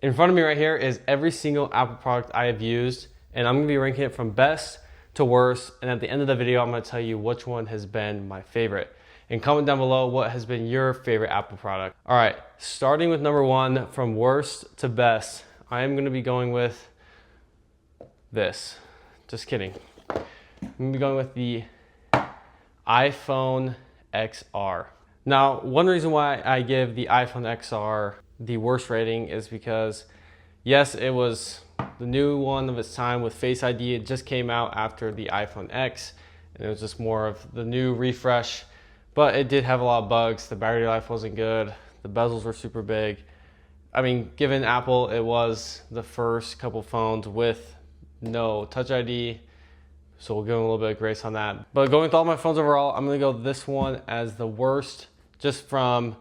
In front of me right here is every single Apple product I have used, and I'm gonna be ranking it from best to worst, and at the end of the video, I'm gonna tell you which one has been my favorite. And comment down below what has been your favorite Apple product. All right, starting with number one, from worst to best, I am gonna be going with this. Just kidding. I'm gonna be going with the iPhone XR. Now, one reason why I give the iPhone XR the worst rating is because, yes, it was the new one of its time with Face ID. It just came out after the iPhone X, and it was just more of the new refresh, but it did have a lot of bugs. The battery life wasn't good. The bezels were super big. I mean, given Apple, it was the first couple phones with no Touch ID, so we'll give them a little bit of grace on that. But going with all my phones overall, I'm gonna go this one as the worst, just from,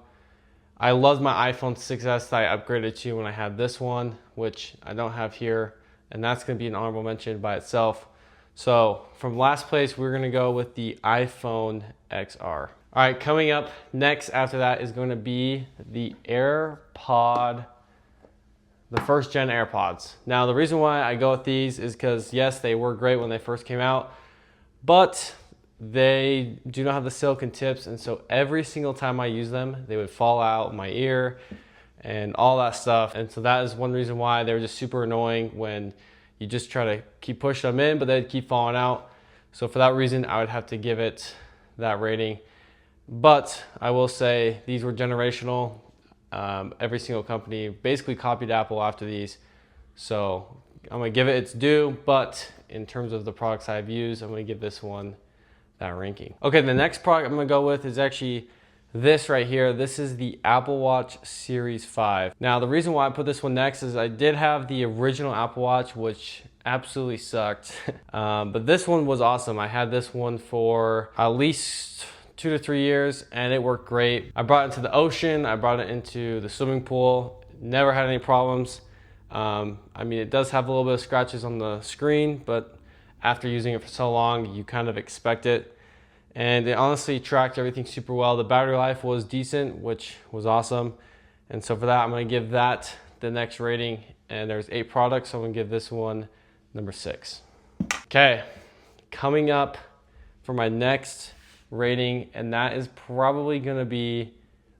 I loved my iPhone 6s that I upgraded to when I had this one, which I don't have here, and that's gonna be an honorable mention by itself. So from last place, we're gonna go with the iPhone XR. All right, coming up next after that is gonna be the AirPod, the first gen AirPods. Now, the reason why I go with these is because, yes, they were great when they first came out, but they do not have the silicone tips, and so every single time I use them, they would fall out my ear and all that stuff. And so that is one reason why they were just super annoying when you just try to keep pushing them in, but they'd keep falling out. So for that reason, I would have to give it that rating. But I will say these were generational. Every single company basically copied Apple after these. So I'm gonna give it its due, but in terms of the products I've used, I'm gonna give this one that ranking. Okay, the next product I'm gonna go with is actually this right here. This is the Apple Watch Series 5. Now, the reason why I put this one next is I did have the original Apple Watch, which absolutely sucked. But this one was awesome. I had this one for at least 2 to 3 years, and it worked great. I brought it into the ocean, I brought it into the swimming pool, never had any problems. I mean, it does have a little bit of scratches on the screen, but after using it for so long, you kind of expect it. And it honestly tracked everything super well. The battery life was decent, which was awesome. And so for that, I'm gonna give that the next rating. And there's 8 products, so I'm gonna give this one number 6. Okay, coming up for my next rating, and that is probably gonna be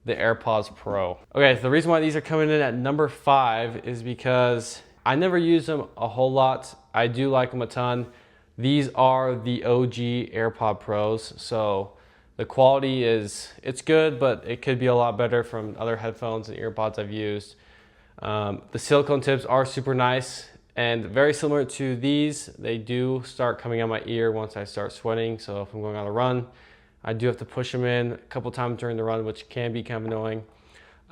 the AirPods Pro. Okay, so the reason why these are coming in at number 5 is because I never use them a whole lot. I do like them a ton. These are the OG AirPod Pros, so the quality it's good, but it could be a lot better from other headphones and earpods I've used. The silicone tips are super nice, and very similar to these, they do start coming out my ear once I start sweating, so if I'm going on a run, I do have to push them in a couple times during the run, which can be kind of annoying.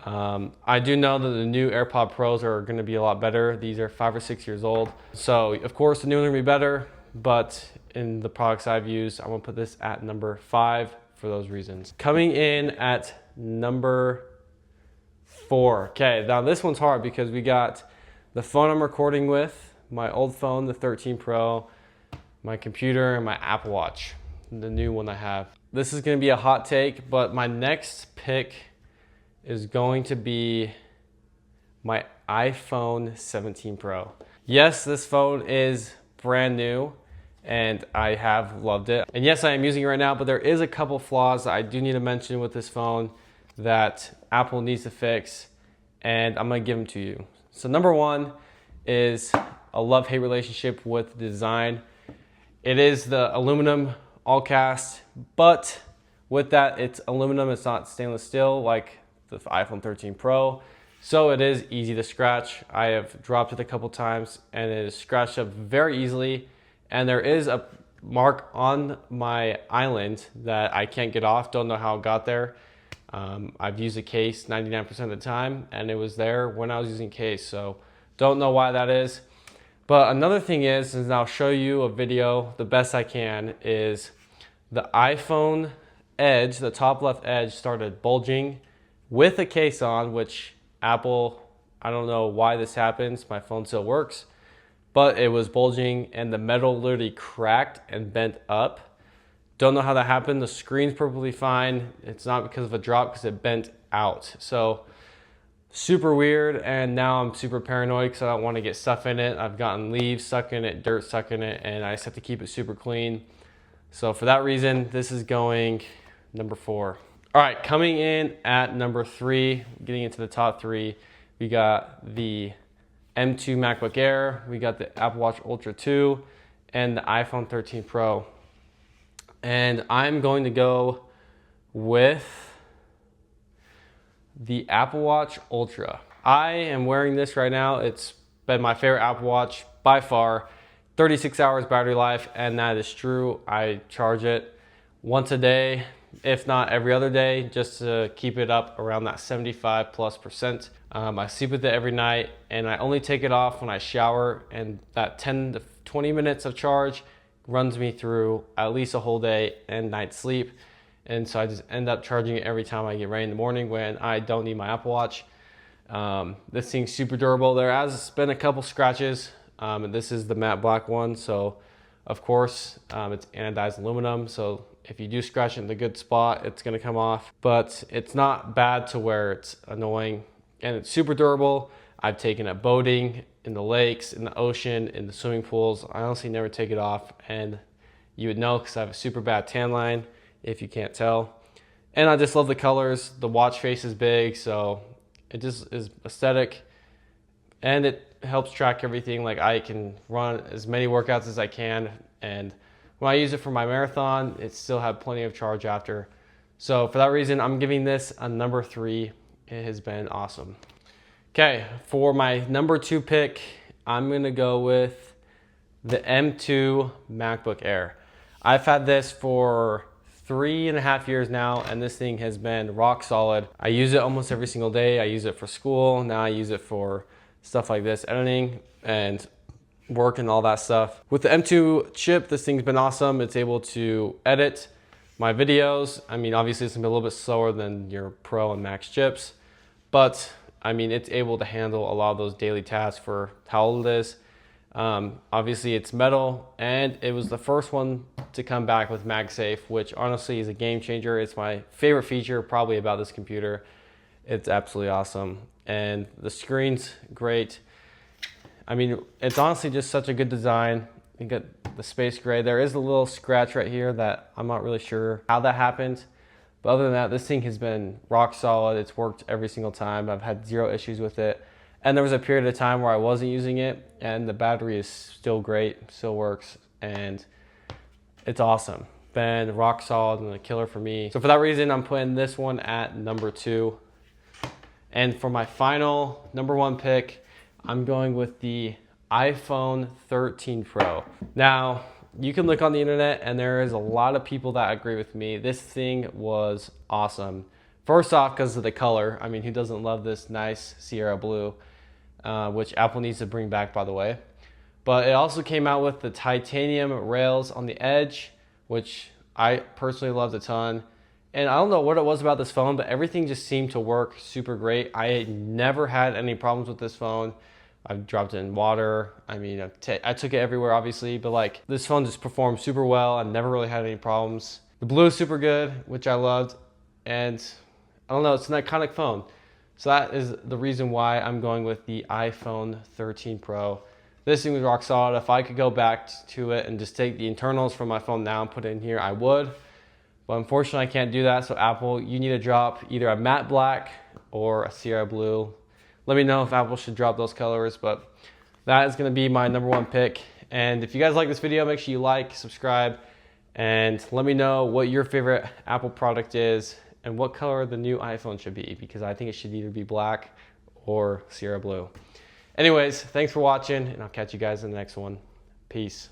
I do know that the new AirPod Pros are gonna be a lot better. These are 5 or 6 years old, so of course the new ones are gonna be better. But in the products I've used, I'm gonna put this at number 5 for those reasons. Coming in at number 4. Okay, now this one's hard because we got the phone I'm recording with, my old phone, the 13 Pro, my computer, and my Apple Watch, the new one I have. This is gonna be a hot take, but my next pick is going to be my iPhone 17 Pro. Yes, this phone is brand new, and I have loved it. And yes, I am using it right now, but there is a couple flaws that I do need to mention with this phone that Apple needs to fix, and I'm gonna give them to you. So number one is a love-hate relationship with the design. It is the aluminum all cast, but with that, it's aluminum, it's not stainless steel like the iPhone 13 Pro. So it is easy to scratch. I have dropped it a couple times and it is scratched up very easily. And there is a mark on my island that I can't get off. Don't know how it got there. I've used a case 99% of the time, and it was there when I was using case. So don't know why that is. But another thing is I'll show you a video, the best I can, is the iPhone edge, the top left edge started bulging with a case on, which Apple, I don't know why this happens. My phone still works, but it was bulging and the metal literally cracked and bent up. Don't know how that happened. The screen's perfectly fine. It's not because of a drop, because it bent out. So super weird, and now I'm super paranoid because I don't want to get stuff in it. I've gotten leaves stuck in it, dirt stuck in it, and I just have to keep it super clean. So for that reason, this is going number 4. All right, coming in at number 3, getting into the top 3, we got the M2 MacBook Air, we got the Apple Watch Ultra 2, and the iPhone 13 Pro. And I'm going to go with the Apple Watch Ultra. I am wearing this right now. It's been my favorite Apple Watch by far. 36 hours battery life, and that is true. I charge it once a day, if not every other day, just to keep it up around that 75+%. I sleep with it every night, and I only take it off when I shower, and that 10 to 20 minutes of charge runs me through at least a whole day and night's sleep. And so I just end up charging it every time I get ready in the morning when I don't need my Apple Watch. This thing's super durable. There has been a couple scratches, and this is the matte black one. So of course, it's anodized aluminum. So if you do scratch it in the good spot, it's gonna come off, but it's not bad to where it's annoying, and it's super durable. I've taken it boating, in the lakes, in the ocean, in the swimming pools. I honestly never take it off, and you would know because I have a super bad tan line, if you can't tell. And I just love the colors. The watch face is big, so it just is aesthetic, and it helps track everything. Like, I can run as many workouts as I can, and when I use it for my marathon, it still had plenty of charge after. So for that reason, I'm giving this a number 3. It has been awesome. Okay, for my number 2 pick, I'm gonna go with the M2 MacBook Air. I've had this for 3.5 years now, and this thing has been rock solid. I use it almost every single day. I use it for school. Now I use it for stuff like this, editing and work and all that stuff. With the M2 chip, this thing's been awesome. It's able to edit my videos. I mean, obviously it's gonna be a little bit slower than your Pro and Max chips, but I mean, it's able to handle a lot of those daily tasks for how old it is. Obviously it's metal, and it was the first one to come back with MagSafe, which honestly is a game changer. It's my favorite feature probably about this computer. It's absolutely awesome, and the screen's great. I mean, it's honestly just such a good design. You got the space gray. There is a little scratch right here that I'm not really sure how that happened. But other than that, this thing has been rock solid. It's worked every single time. I've had 0 issues with it. And there was a period of time where I wasn't using it, and the battery is still great, still works, and it's awesome. Been rock solid and a killer for me. So for that reason, I'm putting this one at number 2. And for my final number 1 pick, I'm going with the iPhone 13 Pro. Now, you can look on the internet, and there is a lot of people that agree with me. This thing was awesome. First off, because of the color. I mean, who doesn't love this nice Sierra blue, which Apple needs to bring back, by the way. But it also came out with the titanium rails on the edge, which I personally loved a ton. And I don't know what it was about this phone, but everything just seemed to work super great. I never had any problems with this phone. I've dropped it in water. I mean, I took it everywhere, obviously, but like, this phone just performed super well. I never really had any problems. The blue is super good, which I loved. And I don't know, it's an iconic phone. So that is the reason why I'm going with the iPhone 13 Pro. This thing was rock solid. If I could go back to it and just take the internals from my phone now and put it in here, I would. But unfortunately, I can't do that. So Apple, you need to drop either a matte black or a Sierra blue. Let me know if Apple should drop those colors, but that is gonna be my number 1 pick. And if you guys like this video, make sure you like, subscribe, and let me know what your favorite Apple product is and what color the new iPhone should be, because I think it should either be black or Sierra blue. Anyways, thanks for watching, and I'll catch you guys in the next one. Peace.